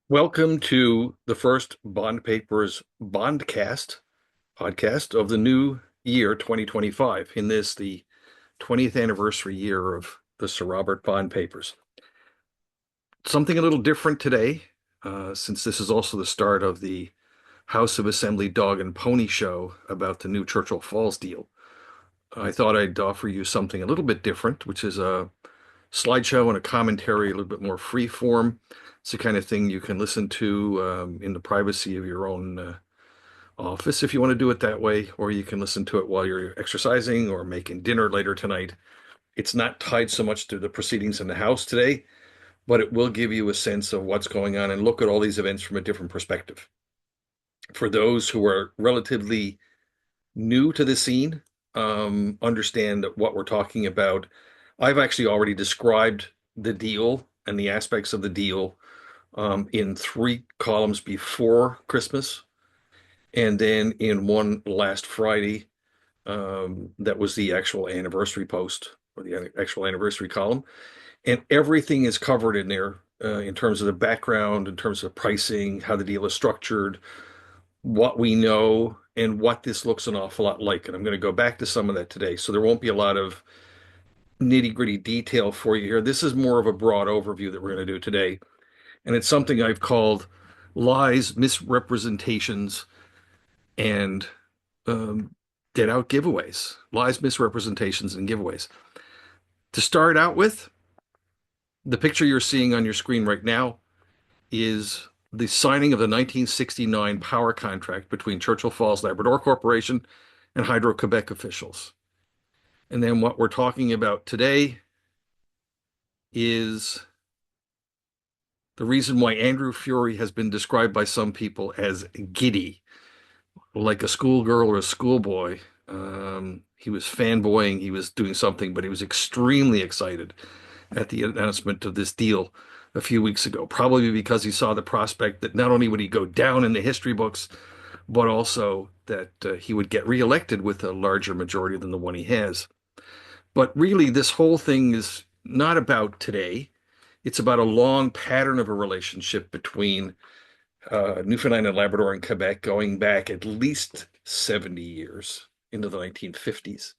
Welcome to the first Bond Papers Bondcast podcast of the new year 2025. In this, the 20th anniversary year of the Sir Robert Bond Papers. Something a little different today, since this is also the start of the House of Assembly Dog and Pony show about the new Churchill Falls deal. I thought I'd offer you something a little bit different, which is a slideshow and a commentary, a little bit more free form. It's the kind of thing you can listen to in the privacy of your own office if you want to do it that way, or you can listen to it while you're exercising or making dinner later tonight. It's not tied so much to the proceedings in the House today, but it will give you a sense of what's going on and look at all these events from a different perspective. For those who are relatively new to the scene, understand what we're talking about. I've actually already described the deal and the aspects of the deal in three columns before Christmas, and then in one last Friday. That was the actual anniversary post or the actual anniversary column. And everything is covered in there in terms of the background, in terms of pricing, how the deal is structured, what we know, and what this looks an awful lot like. And I'm going to go back to some of that today. So there won't be a lot of nitty-gritty detail for you here. This is more of a broad overview that we're going to do today. And it's something I've called lies, misrepresentations, and um, dead out giveaways. Lies, misrepresentations, and giveaways. To start out with, the picture you're seeing on your screen right now is the signing of the 1969 power contract between Churchill Falls Labrador Corporation and Hydro-Quebec officials. And then what we're talking about today is the reason why Andrew Fury has been described by some people as giddy, like a schoolgirl or a schoolboy. He was fanboying, he was doing something, but he was extremely excited at the announcement of this deal a few weeks ago, probably because he saw the prospect that not only would he go down in the history books, but also that he would get reelected with a larger majority than the one he has. But really, this whole thing is not about today. It's about a long pattern of a relationship between Newfoundland and Labrador and Quebec going back at least 70 years into the 1950s.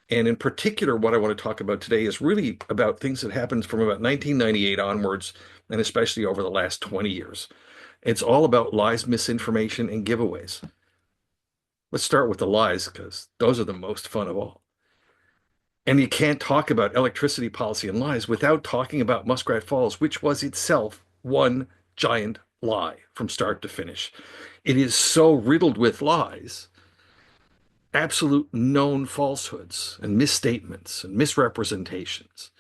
And in particular, what I want to talk about today is really about things that happened from about 1998 onwards, and especially over the last 20 years. It's all about lies, misinformation, and giveaways. Let's start with the lies, because those are the most fun of all. And you can't talk about electricity policy and lies without talking about Muskrat Falls, which was itself one giant lie from start to finish. It is so riddled with lies, absolute known falsehoods and misstatements and misrepresentations,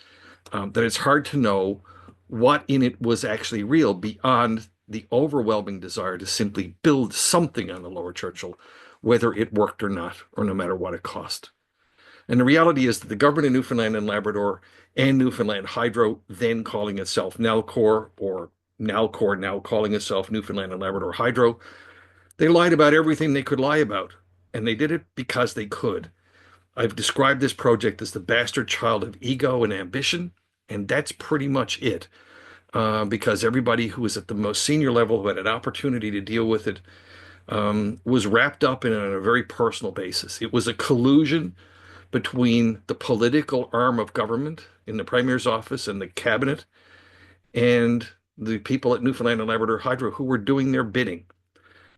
that it's hard to know what in it was actually real beyond the overwhelming desire to simply build something on the Lower Churchill, whether it worked or not, or no matter what it cost. And the reality is that the government of Newfoundland and Labrador and Newfoundland Hydro, then calling itself Nalcor, or Nalcor now calling itself Newfoundland and Labrador Hydro, they lied about everything they could lie about. And they did it because they could. I've described this project as the bastard child of ego and ambition, and that's pretty much it. Because everybody who was at the most senior level who had an opportunity to deal with it was wrapped up in it on a very personal basis. It was a collusion between the political arm of government in the Premier's office and the cabinet and the people at Newfoundland and Labrador Hydro who were doing their bidding.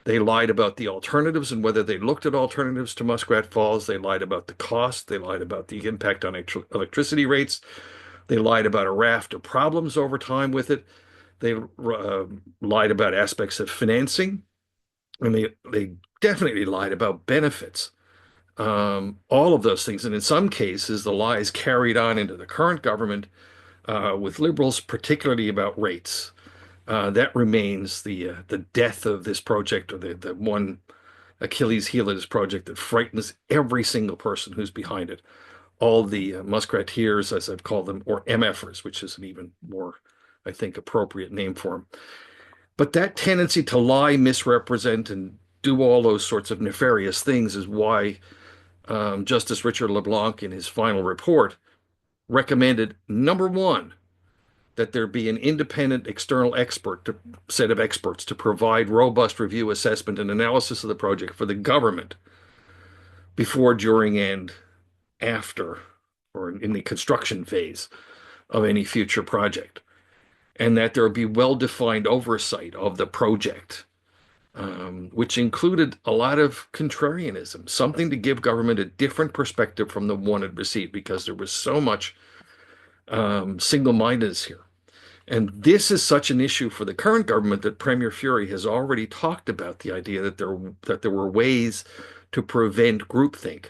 They lied about the alternatives and whether they looked at alternatives to Muskrat Falls. They lied about the cost. They lied about the impact on electricity rates. They lied about a raft of problems over time with it. They lied about aspects of financing. And they definitely lied about benefits. All of those things. And in some cases, the lies carried on into the current government with Liberals, particularly about rates. That remains the death of this project, or the one Achilles heel of this project that frightens every single person who's behind it. All the musketeers, as I've called them, or MFers, which is an even more, I think, appropriate name for them. But that tendency to lie, misrepresent, and do all those sorts of nefarious things is why Justice Richard LeBlanc, in his final report, recommended number one, that there be an independent external set of experts to provide robust review, assessment, and analysis of the project for the government before, during, and after, or in the construction phase of any future project, and that there be well-defined oversight of the project, which included a lot of contrarianism, something to give government a different perspective from the one it received, because there was so much single-mindedness here. And this is such an issue for the current government that Premier Fury has already talked about the idea that there were ways to prevent groupthink.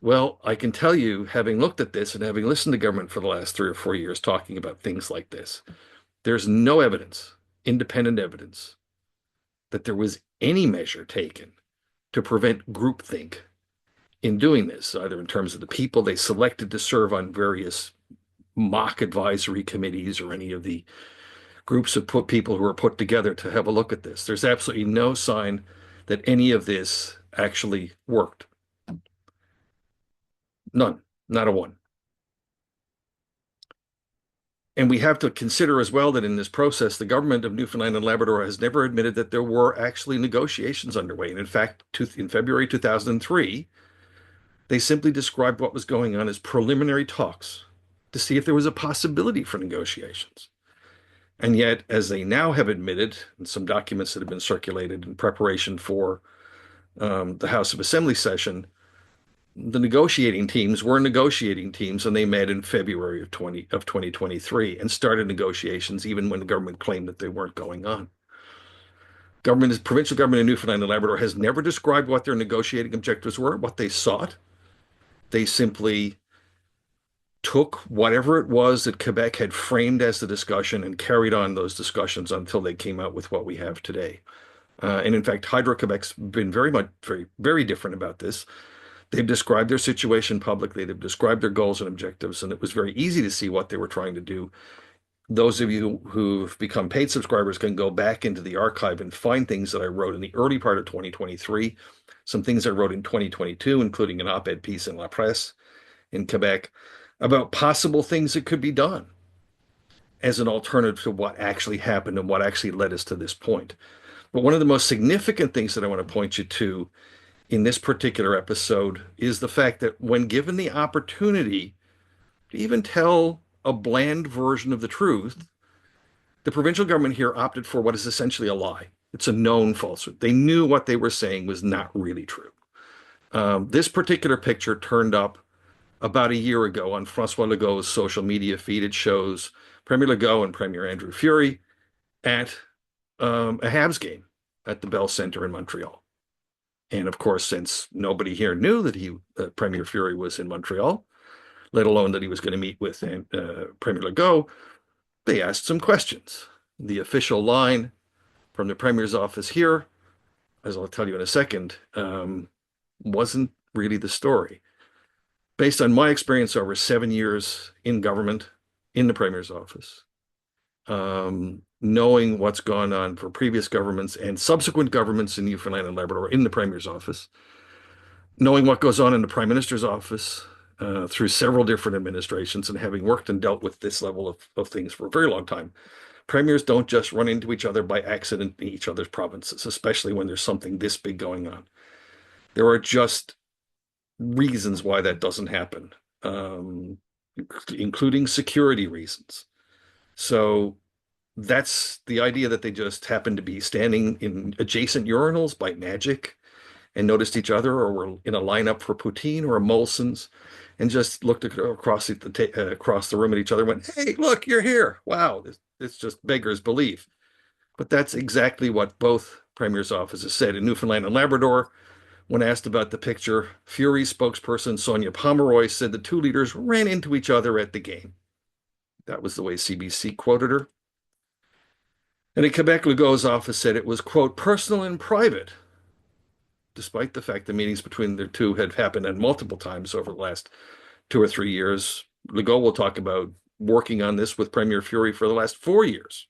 Well, I can tell you, having looked at this and having listened to government for the last 3 or 4 years talking about things like this, there's no evidence, independent evidence, that there was any measure taken to prevent groupthink in doing this, either in terms of the people they selected to serve on various mock advisory committees or any of the groups of people who were put together to have a look at this. There's absolutely no sign that any of this actually worked. None, not a one. And we have to consider as well that in this process, the government of Newfoundland and Labrador has never admitted that there were actually negotiations underway. And in fact, in February 2003, they simply described what was going on as preliminary talks to see if there was a possibility for negotiations. And yet, as they now have admitted in some documents that have been circulated in preparation for the House of Assembly session, the negotiating teams were negotiating teams, and they met in February of 2023 and started negotiations even when the government claimed that they weren't going on. Provincial government in Newfoundland and Labrador has never described what their negotiating objectives were, what they sought. They simply took whatever it was that Quebec had framed as the discussion and carried on those discussions until they came out with what we have today. And in fact, Hydro-Quebec's been very different about this. They've described their situation publicly. They've described their goals and objectives, and it was very easy to see what they were trying to do. Those of you who've become paid subscribers can go back into the archive and find things that I wrote in the early part of 2023, some things I wrote in 2022, including an op-ed piece in La Presse in Quebec about possible things that could be done as an alternative to what actually happened and what actually led us to this point. But one of the most significant things that I want to point you to in this particular episode is the fact that when given the opportunity to even tell a bland version of the truth, the provincial government here opted for what is essentially a lie. It's a known falsehood. They knew what they were saying was not really true. This particular picture turned up about a year ago on François Legault's social media feed. It shows Premier Legault and Premier Andrew Furey at a Habs game at the Bell Centre in Montreal. And of course, since nobody here knew that Premier Furey was in Montreal, let alone that he was going to meet with Premier Legault, they asked some questions. The official line from the Premier's office here, as I'll tell you in a second, wasn't really the story. Based on my experience over 7 years in government, in the Premier's office, knowing what's gone on for previous governments and subsequent governments in Newfoundland and Labrador in the Premier's office, knowing what goes on in the Prime Minister's office through several different administrations, and having worked and dealt with this level of things for a very long time, premiers don't just run into each other by accident in each other's provinces, especially when there's something this big going on. There are just reasons why that doesn't happen, including security reasons. So that's the idea that they just happened to be standing in adjacent urinals by magic and noticed each other, or were in a lineup for poutine or a Molson's and just looked across the room at each other and went, "Hey, look, you're here. Wow, this just beggars belief." But that's exactly what both premiers' offices said. In Newfoundland and Labrador, when asked about the picture, Fury's spokesperson Sonia Pomeroy said the two leaders ran into each other at the game. That was the way CBC quoted her. And in Quebec, Legault's office said it was, quote, personal and private, despite the fact the meetings between the two had happened on multiple times over the last 2 or 3 years. Legault will talk about working on this with Premier Furey for the last 4 years,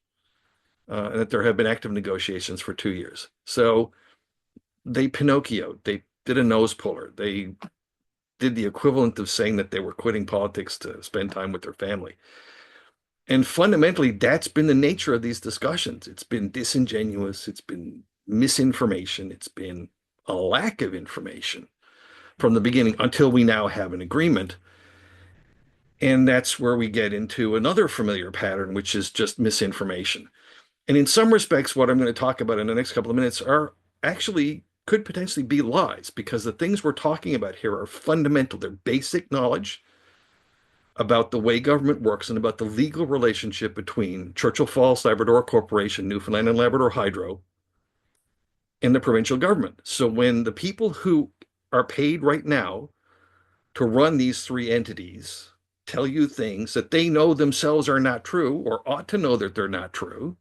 and that there have been active negotiations for 2 years. So they Pinocchioed. They did a nose puller. They did the equivalent of saying that they were quitting politics to spend time with their family. And fundamentally, that's been the nature of these discussions. It's been disingenuous, it's been misinformation, it's been a lack of information from the beginning until we now have an agreement. And that's where we get into another familiar pattern, which is just misinformation. And in some respects, what I'm going to talk about in the next couple of minutes are actually could potentially be lies because the things we're talking about here are fundamental. They're basic knowledge about the way government works and about the legal relationship between Churchill Falls Labrador Corporation, Newfoundland and Labrador Hydro, and the provincial government. So when the people who are paid right now to run these three entities tell you things that they know themselves are not true or ought to know that they're not true,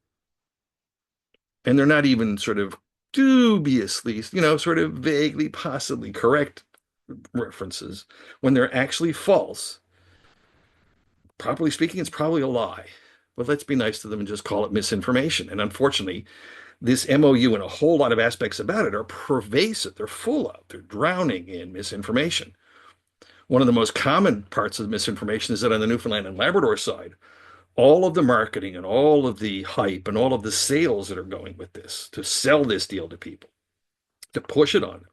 and they're not even sort of dubiously, sort of vaguely, possibly correct references, when they're actually false, properly speaking, it's probably a lie. But let's be nice to them and just call it misinformation. And unfortunately, this MOU and a whole lot of aspects about it are pervasive. They're drowning in misinformation. One of the most common parts of misinformation is that on the Newfoundland and Labrador side, all of the marketing and all of the hype and all of the sales that are going with this to sell this deal to people, to push it on them,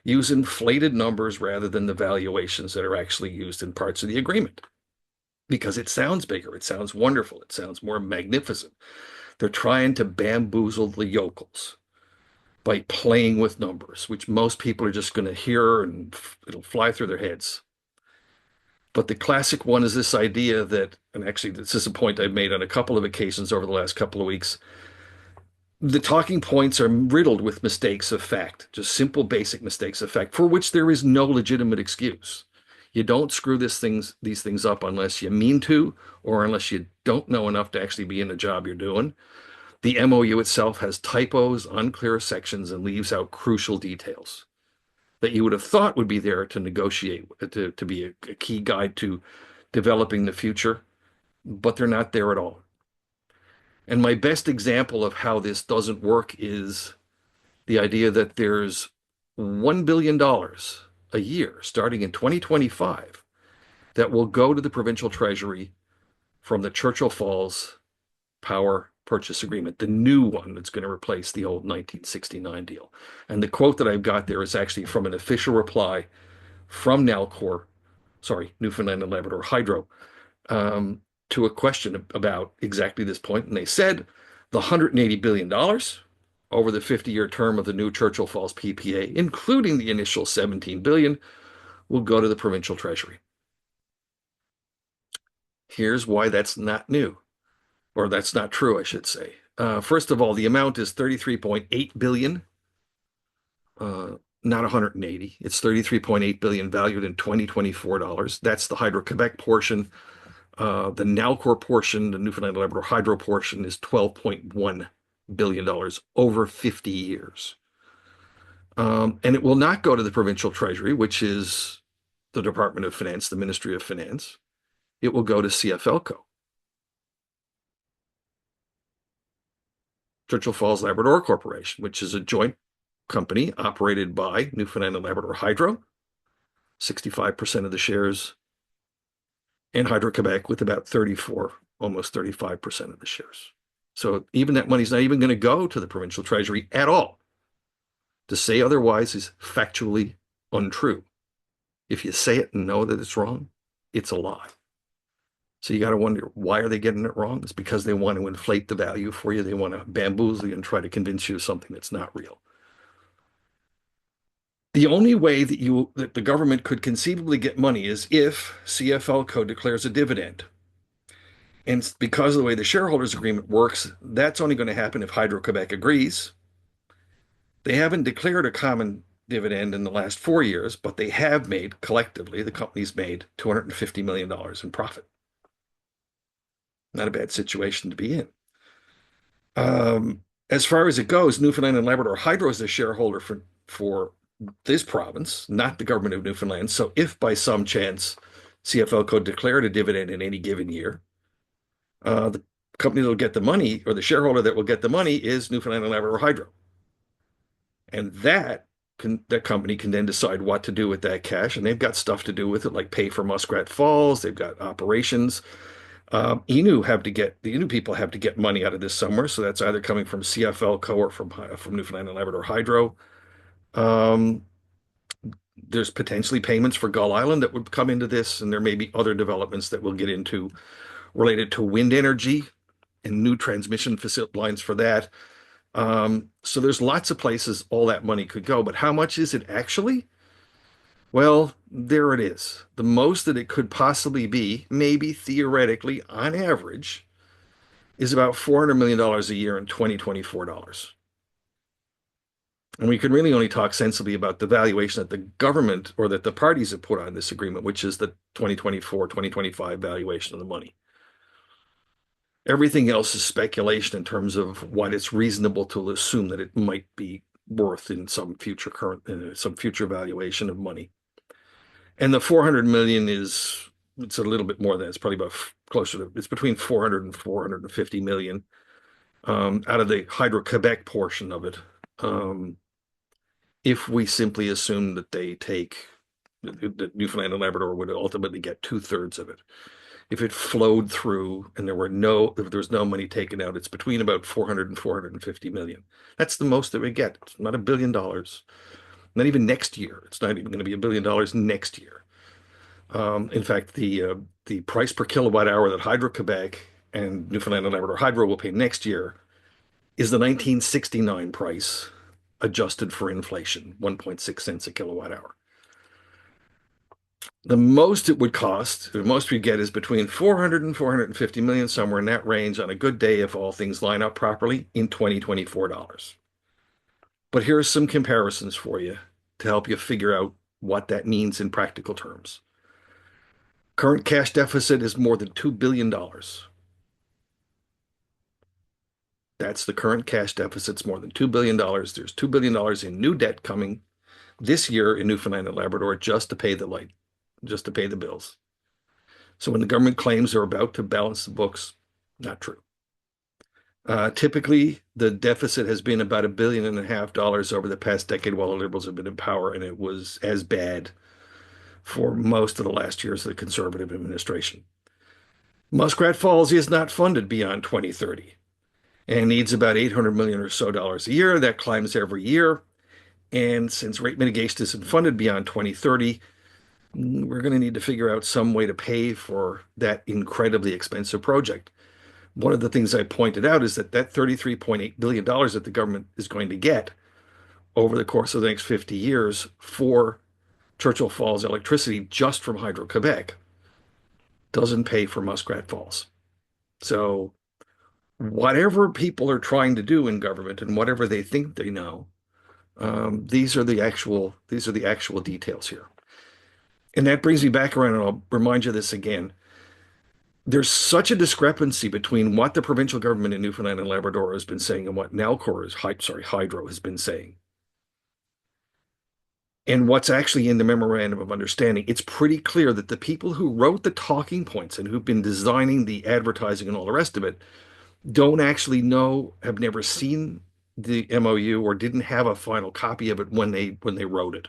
use inflated numbers rather than the valuations that are actually used in parts of the agreement. Because it sounds bigger, it sounds wonderful, it sounds more magnificent. They're trying to bamboozle the yokels by playing with numbers, which most people are just going to hear and it'll fly through their heads. But the classic one is this idea that, and actually, this is a point I've made on a couple of occasions over the last couple of weeks. The talking points are riddled with mistakes of fact, just simple, basic mistakes of fact, for which there is no legitimate excuse. You don't screw these things up unless you mean to, or unless you don't know enough to actually be in the job you're doing. The MOU itself has typos, unclear sections, and leaves out crucial details that you would have thought would be there to negotiate, to be a key guide to developing the future, but they're not there at all. And my best example of how this doesn't work is the idea that there's $1 billion a year starting in 2025 that will go to the provincial treasury from the Churchill Falls power purchase agreement, the new one that's going to replace the old 1969 deal. And the quote that I've got there is actually from an official reply from Nalcor, sorry, Newfoundland and Labrador Hydro, to a question about exactly this point. And they said the $180 billion over the 50-year term of the new Churchill Falls PPA, including the initial $17 billion, will go to the provincial treasury. Here's why that's not new, or that's not true, I should say. First of all, the amount is 33.8 billion, not 180. It's 33.8 billion valued in 2024 dollars. That's the Hydro-Quebec portion. The Nalcor portion, the Newfoundland and Labrador Hydro portion, is $12.1 billion over 50 years. And it will not go to the provincial treasury, which is the Department of Finance, the Ministry of Finance. It will go to CFLCO, Churchill Falls Labrador Corporation, which is a joint company operated by Newfoundland and Labrador Hydro, 65% of the shares, and Hydro-Quebec with about 34, almost 35% of the shares. So even that money's not even going to go to the provincial treasury at all. To say otherwise is factually untrue. If you say it and know that it's wrong, it's a lie. So you got to wonder, why are they getting it wrong? It's because they want to inflate the value for you. They want to bamboozle you and try to convince you of something that's not real. The only way that the government could conceivably get money is if CFLCO declares a dividend. And because of the way the shareholders agreement works, that's only going to happen if Hydro-Quebec agrees. They haven't declared a common dividend in the last 4 years, but they have made, collectively, the company's made $250 million in profit. Not a bad situation to be in. As far as it goes, Newfoundland and Labrador Hydro is a shareholder for this province, not the government of Newfoundland. So if by some chance CFLCO declared a dividend in any given year, the company that will get the money, or the shareholder that will get the money, is Newfoundland and Labrador Hydro. And that company can then decide what to do with that cash. And they've got stuff to do with it, like pay for Muskrat Falls. They've got operations. The Innu people have to get money out of this somewhere, so that's either coming from CFLco or from Newfoundland and Labrador Hydro. Um, there's potentially payments for Gull Island that would come into this, and there may be other developments that we'll get into related to wind energy and new transmission facility lines for that. So there's lots of places all that money could go, but how much is it actually? Well, there it is. The most that it could possibly be, maybe theoretically, on average, is about $400 million a year in 2024 dollars. And we can really only talk sensibly about the valuation that the government or that the parties have put on this agreement, which is the 2024, 2025 valuation of the money. Everything else is speculation in terms of what it's reasonable to assume that it might be worth in some future valuation of money. And the 400 million it's a little bit more than that. It's probably about closer to it's between 400 and 450 million out of the Hydro-Quebec portion of it. If we simply assume that that Newfoundland and Labrador would ultimately get two-thirds of it. If it flowed through and if there was no money taken out, it's between about 400 and 450 million. That's the most that we get. It's not $1 billion. Not even next year. It's not even going to be $1 billion next year. In fact, the price per kilowatt hour that Hydro-Quebec and Newfoundland and Labrador Hydro will pay next year is the 1969 price adjusted for inflation, 1.6 cents a kilowatt hour. The most it would cost, the most we get is between 400 and 450 million, somewhere in that range on a good day if all things line up properly in 2024 dollars. But here are some comparisons for you to help you figure out what that means in practical terms. Current cash deficit is more than $2 billion. That's the current cash deficit. It's more than $2 billion. There's $2 billion in new debt coming this year in Newfoundland and Labrador just to pay the bills. So when the government claims they're about to balance the books, not true. Typically, the deficit has been about $1.5 billion over the past decade while the Liberals have been in power, and it was as bad for most of the last years of the Conservative administration. Muskrat Falls is not funded beyond 2030 and needs about 800 million or so dollars a year. That climbs every year. And since rate mitigation isn't funded beyond 2030, we're going to need to figure out some way to pay for that incredibly expensive project. One of the things I pointed out is that $33.8 billion that the government is going to get over the course of the next 50 years for Churchill Falls electricity just from Hydro-Quebec doesn't pay for Muskrat Falls. So whatever people are trying to do in government and whatever they think they know, these are the actual details here. And that brings me back around, and I'll remind you this again. There's such a discrepancy between what the provincial government in Newfoundland and Labrador has been saying and what Hydro has been saying, and what's actually in the memorandum of understanding. It's pretty clear that the people who wrote the talking points and who've been designing the advertising and all the rest of it don't actually know, have never seen the MOU or didn't have a final copy of it when they wrote it.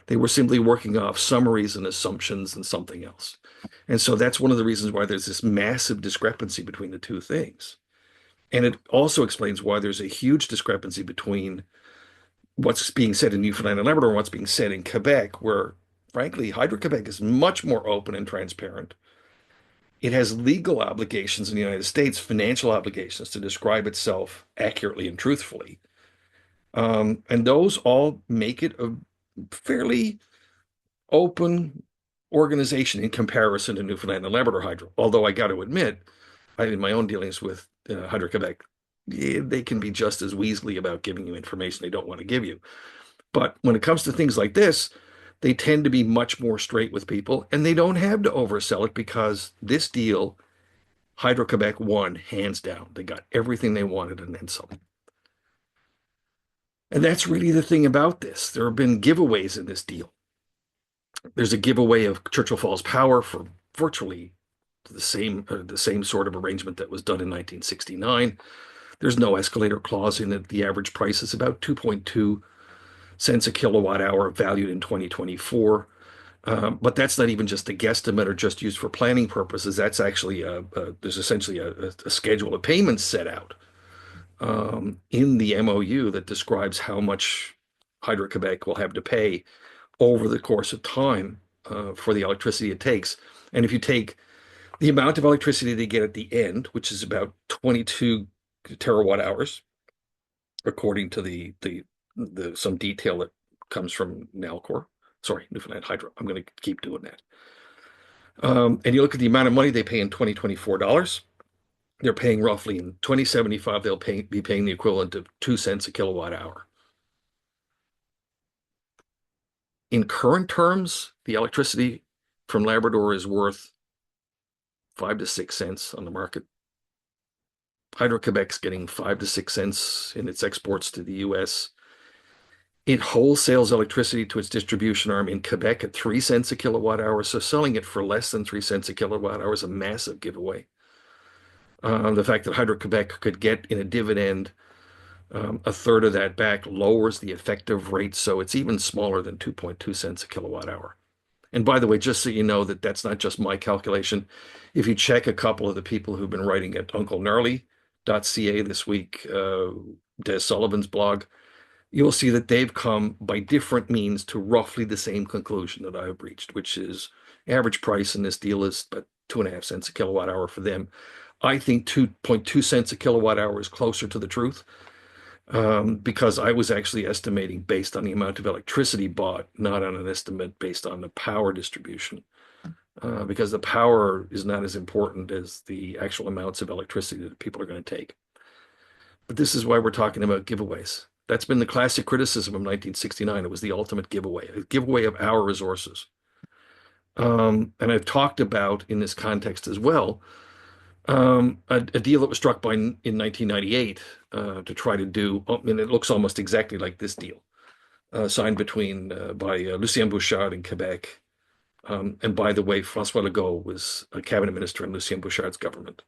They were simply working off summaries and assumptions and something else. And so that's one of the reasons why there's this massive discrepancy between the two things. And it also explains why there's a huge discrepancy between what's being said in Newfoundland and Labrador and what's being said in Quebec, where frankly, Hydro-Quebec is much more open and transparent. It has legal obligations in the United States, financial obligations to describe itself accurately and truthfully. And those all make it a fairly open organization in comparison to Newfoundland and Labrador Hydro. Although I got to admit, in my own dealings with Hydro-Quebec, they can be just as weaselly about giving you information they don't want to give you. But when it comes to things like this, they tend to be much more straight with people, and they don't have to oversell it because this deal, Hydro-Quebec won hands down. They got everything they wanted and then some. And that's really the thing about this. There have been giveaways in this deal. There's a giveaway of Churchill Falls Power for virtually the same sort of arrangement that was done in 1969. There's no escalator clause in it. The average price is about 2.2 cents a kilowatt hour valued in 2024. But that's not even just a guesstimate or just used for planning purposes. That's actually there's essentially a schedule of payments set out in the MOU that describes how much Hydro-Quebec will have to pay over the course of time for the electricity it takes. And if you take the amount of electricity they get at the end, which is about 22 terawatt hours, according to the some detail that comes from Nalcor, sorry, Newfoundland Hydro. I'm going to keep doing that. And you look at the amount of money they pay in 2024 dollars. They're paying roughly in 2075, be paying the equivalent of 2 cents a kilowatt hour. In current terms, the electricity from Labrador is worth 5 to 6 cents on the market. Hydro-Quebec's getting 5 to 6 cents in its exports to the US. It wholesales electricity to its distribution arm in Quebec at 3 cents a kilowatt hour. So selling it for less than 3 cents a kilowatt hour is a massive giveaway. The fact that Hydro-Quebec could get in a dividend a third of that back lowers the effective rate, so it's even smaller than 2.2 cents a kilowatt hour. And by the way, just so you know that that's not just my calculation, if you check a couple of the people who've been writing at unclegnarly.ca this week, Des Sullivan's blog, you'll see that they've come by different means to roughly the same conclusion that I've reached, which is average price in this deal is about 2.5 cents a kilowatt hour for them. I think 2.2 cents a kilowatt hour is closer to the truth because I was actually estimating based on the amount of electricity bought, not on an estimate based on the power distribution, because the power is not as important as the actual amounts of electricity that people are going to take. But this is why we're talking about giveaways. That's been the classic criticism of 1969. It was the ultimate giveaway, a giveaway of our resources. And I've talked about in this context as well a deal that was struck in 1998 to try to do, and it looks almost exactly like this deal, signed by Lucien Bouchard in Quebec. And by the way, François Legault was a cabinet minister in Lucien Bouchard's government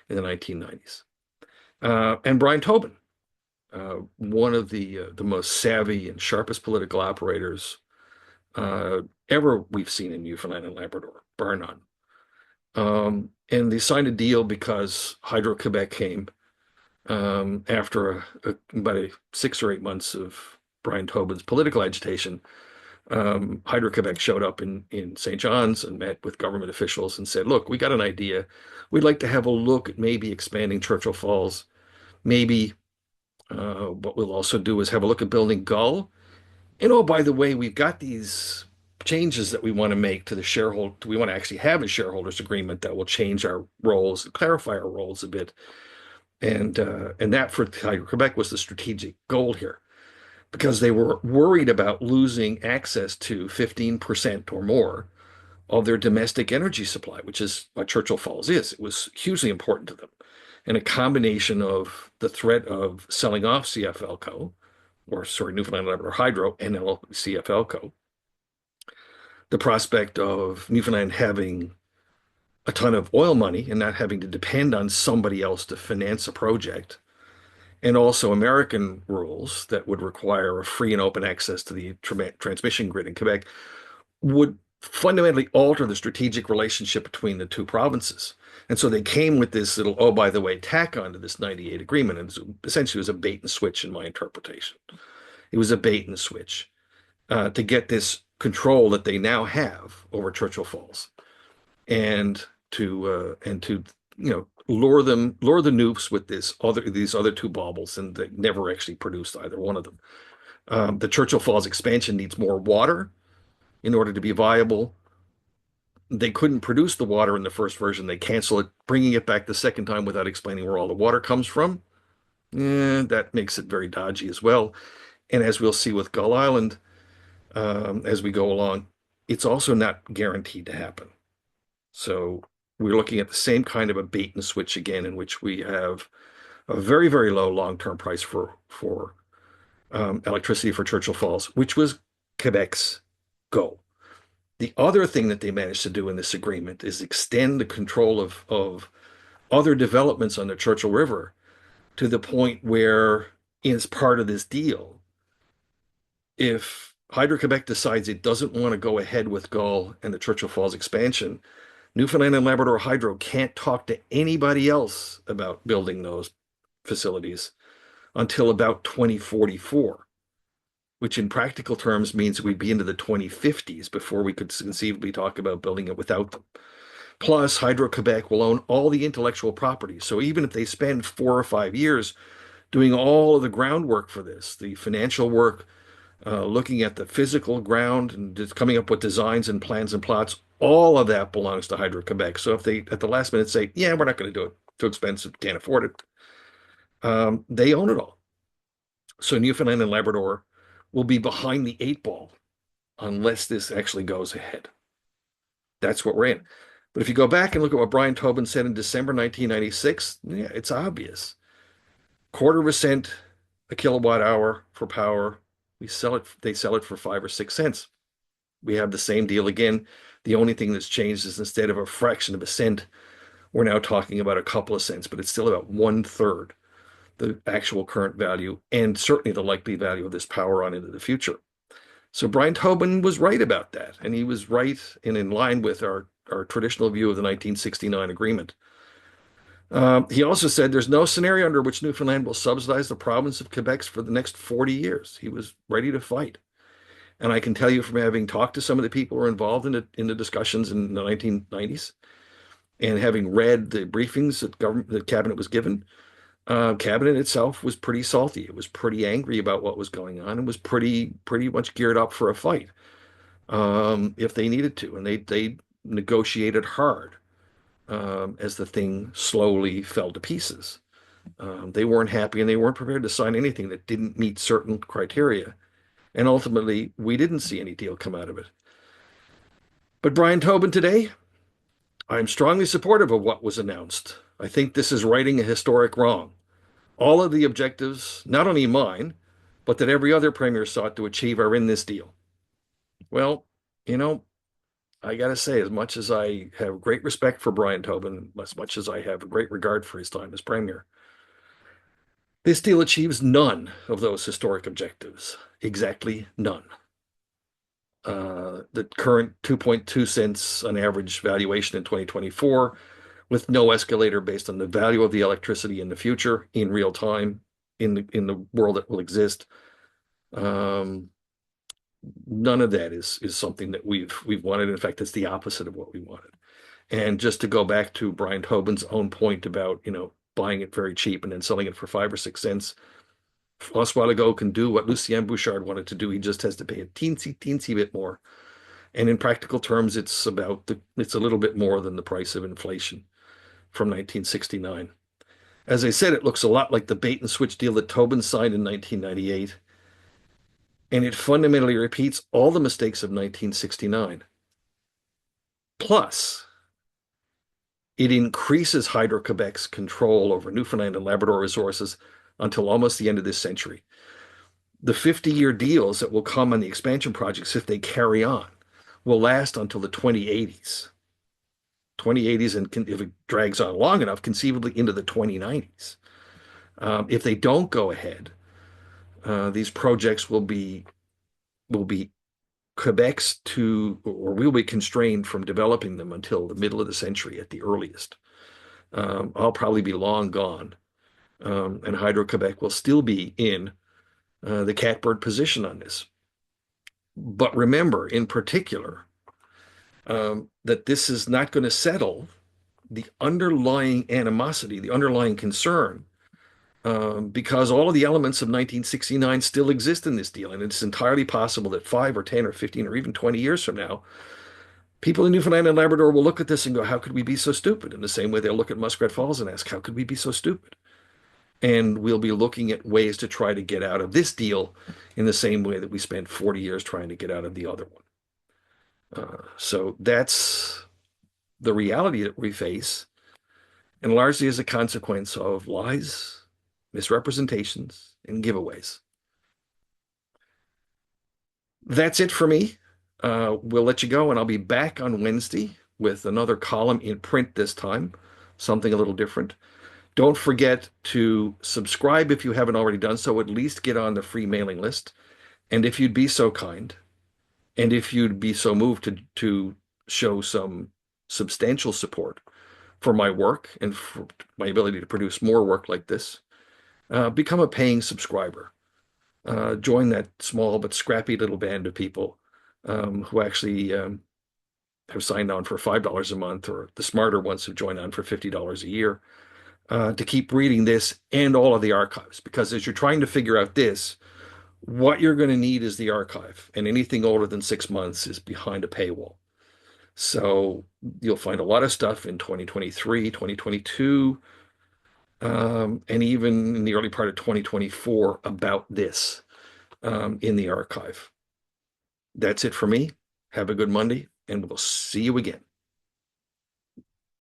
in the 1990s. And Brian Tobin, one of the most savvy and sharpest political operators ever we've seen in Newfoundland and Labrador, bar none. And they signed a deal because Hydro-Quebec came after about 6 or 8 months of Brian Tobin's political agitation. Hydro-Quebec showed up in St. John's and met with government officials and said, look, we got an idea. We'd like to have a look at maybe expanding Churchill Falls. Maybe what we'll also do is have a look at building Gull. And oh, by the way, we've got these changes that we want to make to the shareholder. We want to actually have a shareholders agreement that will change our roles and clarify our roles a bit. And that for Quebec was the strategic goal here, because they were worried about losing access to 15% or more of their domestic energy supply, which is what Churchill Falls is. It was hugely important to them. And a combination of the threat of selling off CFLco, or sorry, Newfoundland Labrador Hydro, and CFLco, the prospect of Newfoundland having a ton of oil money and not having to depend on somebody else to finance a project, and also American rules that would require a free and open access to the transmission grid in Quebec would fundamentally alter the strategic relationship between the two provinces. And so they came with this little, oh, by the way, tack on to this 98 agreement. And essentially it was a bait and switch in my interpretation. It was a bait and switch to get this control that they now have over Churchill Falls, and to lure the Newfs with these other two baubles, and they never actually produced either one of them. The Churchill Falls expansion needs more water in order to be viable. They couldn't produce the water in the first version. They cancel it, bringing it back the second time without explaining where all the water comes from. That makes it very dodgy as well. And as we'll see with Gull Island, as we go along, it's also not guaranteed to happen. So we're looking at the same kind of a bait and switch again, in which we have a very, very low long-term price for electricity for Churchill Falls, which was Quebec's goal. The other thing that they managed to do in this agreement is extend the control of other developments on the Churchill River to the point where, as part of this deal, if Hydro-Quebec decides it doesn't want to go ahead with Gull and the Churchill Falls expansion. Newfoundland and Labrador Hydro can't talk to anybody else about building those facilities until about 2044, which in practical terms means we'd be into the 2050s before we could conceivably talk about building it without them. Plus, Hydro-Quebec will own all the intellectual property. So even if they spend 4 or 5 years doing all of the groundwork for this, the financial work, looking at the physical ground and just coming up with designs and plans and plots, all of that belongs to Hydro-Quebec. So if they at the last minute say, yeah, we're not going to do it, too expensive, can't afford it, they own it all. So Newfoundland and Labrador will be behind the eight ball unless this actually goes ahead. That's what we're in. But if you go back and look at what Brian Tobin said in December 1996, yeah, it's obvious. Quarter of a cent a kilowatt hour for power. They sell it for 5 or 6 cents. We have the same deal again. The only thing that's changed is instead of a fraction of a cent, we're now talking about a couple of cents, but it's still about one third the actual current value and certainly the likely value of this power on into the future. So Brian Tobin was right about that, and he was right and in line with our traditional view of the 1969 agreement. He also said there's no scenario under which Newfoundland will subsidize the province of Quebec for the next 40 years. He was ready to fight. And I can tell you from having talked to some of the people who were involved in the discussions in the 1990s and having read the briefings that cabinet was given, cabinet itself was pretty salty. It was pretty angry about what was going on and was pretty much geared up for a fight if they needed to. And they negotiated hard as the thing slowly fell to pieces. They weren't happy and they weren't prepared to sign anything that didn't meet certain criteria. And ultimately, we didn't see any deal come out of it. But Brian Tobin today, I'm strongly supportive of what was announced. I think this is righting a historic wrong. All of the objectives, not only mine, but that every other premier sought to achieve are in this deal. Well, you know, I got to say, as much as I have great respect for Brian Tobin, as much as I have a great regard for his time as premier, this deal achieves none of those historic objectives. Exactly none. The current 2.2 cents on average valuation in 2024, with no escalator based on the value of the electricity in the future in real time in the world that will exist. Um, None of that is something that we've wanted. In fact, it's the opposite of what we wanted. And just to go back to Brian Tobin's own point about, buying it very cheap and then selling it for 5 or 6 cents, Francois Legault can do what Lucien Bouchard wanted to do. He just has to pay a teensy bit more. And in practical terms, it's a little bit more than the price of inflation from 1969. As I said, it looks a lot like the bait and switch deal that Tobin signed in 1998, and it fundamentally repeats all the mistakes of 1969. Plus, it increases Hydro-Quebec's control over Newfoundland and Labrador resources until almost the end of this century. The 50-year deals that will come on the expansion projects, if they carry on, will last until the 2080s. 2080s, and if it drags on long enough, conceivably into the 2090s. If they don't go ahead, these projects will be Quebec's or will be constrained from developing them until the middle of the century at the earliest. I'll probably be long gone, and Hydro-Quebec will still be in the catbird position on this. But remember, in particular, that this is not going to settle the underlying animosity, the underlying concern, because all of the elements of 1969 still exist in this deal. And it's entirely possible that 5 or 10 or 15 or even 20 years from now, people in Newfoundland and Labrador will look at this and go, how could we be so stupid? In the same way they'll look at Muskrat Falls and ask, how could we be so stupid? And we'll be looking at ways to try to get out of this deal in the same way that we spent 40 years trying to get out of the other one. So that's the reality that we face, and largely as a consequence of lies, misrepresentations, and giveaways. That's it for me. We'll let you go, and I'll be back on Wednesday with another column in print this time, something a little different. Don't forget to subscribe if you haven't already done so, at least get on the free mailing list. And if you'd be so kind, and if you'd be so moved to show some substantial support for my work and for my ability to produce more work like this, become a paying subscriber. Join that small but scrappy little band of people who actually have signed on for $5 a month, or the smarter ones who join on for $50 a year, to keep reading this and all of the archives. Because as you're trying to figure out this, what you're going to need is the archive, and anything older than 6 months is behind a paywall. So you'll find a lot of stuff in 2023, 2022, and even in the early part of 2024 about this in the archive. That's it for me. Have a good Monday, and we'll see you again.